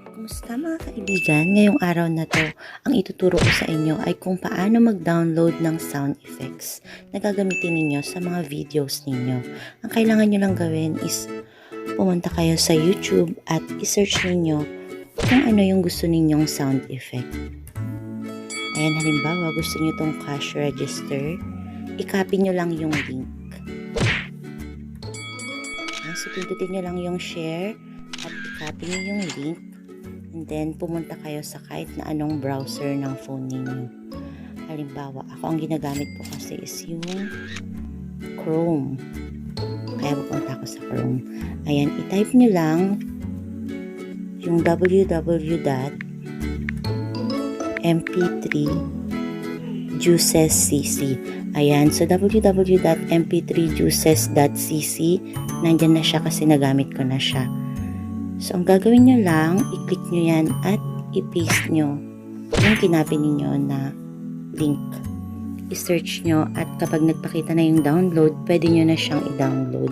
Kumusta mga kaibigan? Ngayong araw na to, ang ituturo ko sa inyo ay kung paano mag-download ng sound effects na gagamitin ninyo sa mga videos ninyo. Ang kailangan nyo lang gawin is pumunta kayo sa YouTube at isearch ninyo kung ano yung gusto ninyong sound effect. Ayan, halimbawa gusto nyo tong cash register, i-copy nyo lang yung link. Ayan, so pindutin nyo lang yung share at i-copy nyo yung link. And then, pumunta kayo sa kahit na anong browser ng phone ninyo. Halimbawa, ako ang ginagamit ko kasi is yung Chrome. Kaya pupunta ako sa Chrome. Ayan, i-type nyo lang yung www.mp3juicescc. Ayan, so www.mp3juices.cc. Nandyan na siya kasi nagamit ko na siya. So, ang gagawin nyo lang, i-click nyo yan at i-paste nyo yung kinabi ninyo na link. I-search nyo at kapag nagpakita na yung download, pwede nyo na siyang i-download.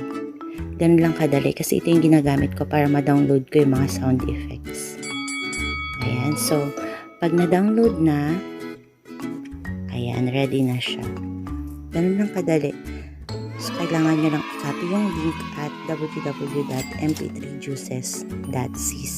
Ganun lang kadali kasi ito yung ginagamit ko para ma-download ko yung mga sound effects. Ayan, so, pag na-download na, ayan, ready na siya. Ganun lang kadali. So, kailangan nyo lang i-copy yung link at www.mp3juices.cc.